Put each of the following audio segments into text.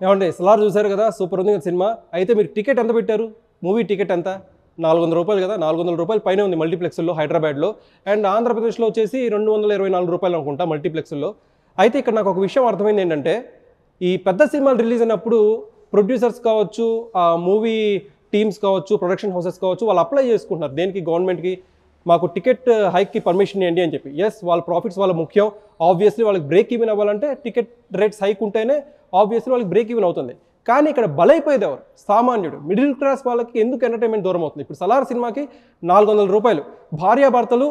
ఏమండి సలార్ చూశారు కదా, సూపర్ ఉంది కదా సినిమా. అయితే మీరు టికెట్ ఎంత పెట్టారు? మూవీ టికెట్ ఎంత? 400 రూపాయలు కదా, 400 రూపాయలు పైన ఉంది మల్టీప్లెక్స్లో హైదరాబాద్లో. అండ్ ఆంధ్రప్రదేశ్లో వచ్చేసి 224 రూపాయలు అనుకుంటా మల్టీప్లెక్స్లో. అయితే ఇక్కడ నాకు ఒక విషయం అర్థమైంది ఏంటంటే, ఈ పెద్ద సినిమాలు రిలీజ్ అయినప్పుడు ప్రొడ్యూసర్స్ కావచ్చు, ఆ మూవీ టీమ్స్ కావచ్చు, ప్రొడక్షన్ హౌసెస్ కావచ్చు, వాళ్ళు అప్లై చేసుకుంటున్నారు దేనికి, గవర్నమెంట్కి మాకు టికెట్ హైక్కి పర్మిషన్ ఇవ్వండి అని చెప్పి. ఎస్, వాళ్ళ ప్రాఫిట్స్ వాళ్ళ ముఖ్యం. ఆబ్వియస్లీ వాళ్ళకి బ్రేక్ ఈవెన్ అవ్వాలంటే టికెట్ రేట్స్ హైక్ ఉంటేనే ఆబ్వియస్లీ వాళ్ళకి బ్రేక్ ఈవెన్ అవుతుంది. కానీ ఇక్కడ బలైపోయేది ఎవరు? సామాన్యుడు, మిడిల్ క్లాస్ వాళ్ళకి ఎందుకు ఎంటర్టైన్మెంట్ దూరం అవుతుంది? ఇప్పుడు సలార్ సినిమాకి 400 రూపాయలు, భార్యాభర్తలు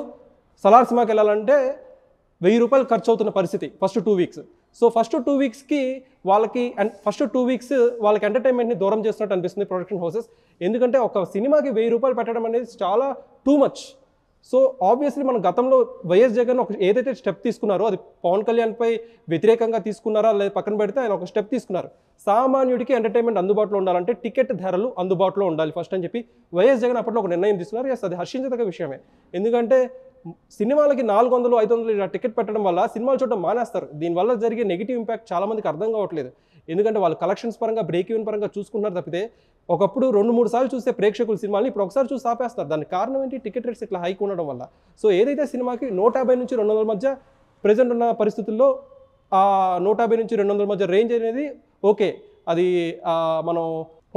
సలార్ సినిమాకి వెళ్ళాలంటే 1000 రూపాయలు ఖర్చు అవుతున్న పరిస్థితి ఫస్ట్ 2 వీక్స్. సో ఫస్ట్ 2 వీక్స్కి వాళ్ళకి ఫస్ట్ 2 వీక్స్ వాళ్ళకి ఎంటర్టైన్మెంట్ని దూరం చేస్తున్నట్టు అనిపిస్తుంది ప్రొడక్షన్ హౌసెస్. ఎందుకంటే ఒక సినిమాకి 1000 రూపాయలు పెట్టడం అనేది చాలా టూ మచ్. సో ఆబ్వియస్లీ మన గతంలో వైఎస్ జగన్ ఒక ఏదైతే స్టెప్ తీసుకున్నారో అది పవన్ కళ్యాణ్పై వ్యతిరేకంగా తీసుకున్నారా లేదా పక్కన పెడితే ఆయన ఒక స్టెప్ తీసుకున్నారు. సామాన్యుడికి ఎంటర్టైన్మెంట్ అందుబాటులో ఉండాలంటే టికెట్ ధరలు అందుబాటులో ఉండాలి ఫస్ట్ అని చెప్పి వైఎస్ జగన్ అప్పట్లో ఒక నిర్ణయం తీసుకున్నారు. ఎస్, అది హర్షించదగ్గ విషయమే. ఎందుకంటే సినిమాలకి 400, 500 ఇలా టికెట్ పెట్టడం వల్ల సినిమాలు చూడడం మానేస్తారు. దీనివల్ల జరిగే నెగిటివ్ ఇంపాక్ట్ చాలామందికి అర్థం కావట్లేదు. ఎందుకంటే వాళ్ళు కలెక్షన్స్ పరంగా, బ్రేక్ ఈవెన్ పరంగా చూసుకుంటున్నారు తప్పితే ఒకప్పుడు 2-3 సార్లు చూస్తే ప్రేక్షకులు సినిమాని ఇప్పుడు ఒకసారి చూసి ఆపేస్తారు. దానికి కారణం ఏంటి? టికెట్ రేట్స్ ఇట్లా హైక్ ఉండడం వల్ల. సో ఏదైతే సినిమాకి 150 నుంచి 200 మధ్య ప్రజెంట్ ఉన్న పరిస్థితుల్లో ఆ 150 నుంచి 200 మధ్య రేంజ్ అనేది ఓకే, అది మనం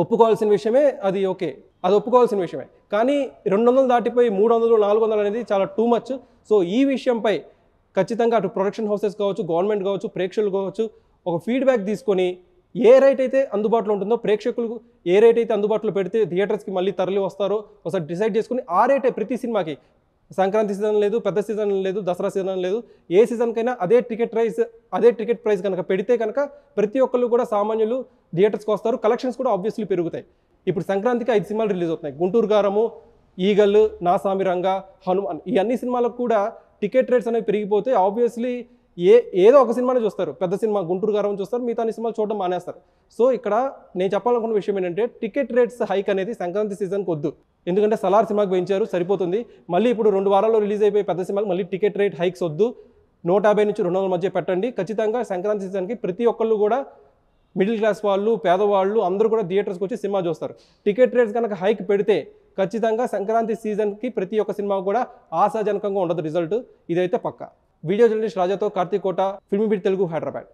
ఒప్పుకోవాల్సిన విషయమే. అది ఓకే, అది ఒప్పుకోవాల్సిన విషయమే. కానీ 200 దాటిపోయి 300, 400 అనేది చాలా టూ మచ్. సో ఈ విషయంపై ఖచ్చితంగా అటు ప్రొడక్షన్ హౌసెస్ కావచ్చు, గవర్నమెంట్ కావచ్చు, ప్రేక్షకులు కావచ్చు ఒక ఫీడ్బ్యాక్ తీసుకొని ఏ రేట్ అయితే అందుబాటులో ఉంటుందో, ప్రేక్షకులకు ఏ రేట్ అయితే అందుబాటులో పెడితే థియేటర్స్కి మళ్ళీ తరలి వస్తారో ఒకసారి డిసైడ్ చేసుకుని ఆ రేటే ప్రతి సినిమాకి, సంక్రాంతి సీజన్ లేదు, పెద్ద సీజన్ లేదు, దసరా సీజన్ లేదు, ఏ సీజన్కైనా అదే టికెట్ ప్రైస్ కనుక పెడితే కనుక ప్రతి ఒక్కళ్ళు కూడా సామాన్యులు థియేటర్స్కి వస్తారు. కలెక్షన్స్ కూడా ఆబ్వియస్లీ పెరుగుతాయి. ఇప్పుడు సంక్రాంతికి 5 సినిమాలు రిలీజ్ అవుతున్నాయి. గుంటూరు గారము, ఈగల్, నా సామిరంగ, హనుమాన్, ఈ అన్ని సినిమాలకు కూడా టికెట్ రేట్స్ అనేవి పెరిగిపోతే ఆబ్వియస్లీ ఏదో ఒక సినిమానే చూస్తారు. పెద్ద సినిమా గుంటూరు గారం చూస్తారు, మిగతా అన్ని సినిమాలు చూడడం మానేస్తారు. సో ఇక్కడ నేను చెప్పాలనుకున్న విషయం ఏంటంటే టికెట్ రేట్స్ హైక్ అనేది సంక్రాంతి సీజన్కి వద్దు. ఎందుకంటే సలార్ సినిమాకి పెంచారు, సరిపోతుంది. మళ్ళీ ఇప్పుడు 2 వారాల్లో రిలీజ్ అయిపోయి పెద్ద సినిమాకి మళ్ళీ టికెట్ రేట్ హైక్స్ వద్దు. 150 నుంచి 200 మధ్య పెట్టండి. ఖచ్చితంగా సంక్రాంతి సీజన్కి ప్రతి ఒక్కళ్ళు కూడా, మిడిల్ క్లాస్ వాళ్ళు, పేదవాళ్ళు అందరూ కూడా థియేటర్స్కి వచ్చి సినిమా చూస్తారు. టికెట్ రేట్స్ కనుక హైక్ పెడితే ఖచ్చితంగా సంక్రాంతి సీజన్కి ప్రతి ఒక్క సినిమా కూడా ఆశాజనకంగా ఉండదు రిజల్ట్. ఇదైతే పక్కా. వీడియో జర్నలిస్ట్ రాజాతో కార్తీక్ కోట, ఫిల్మీ బీట్ తెలుగు, హైదరాబాద్.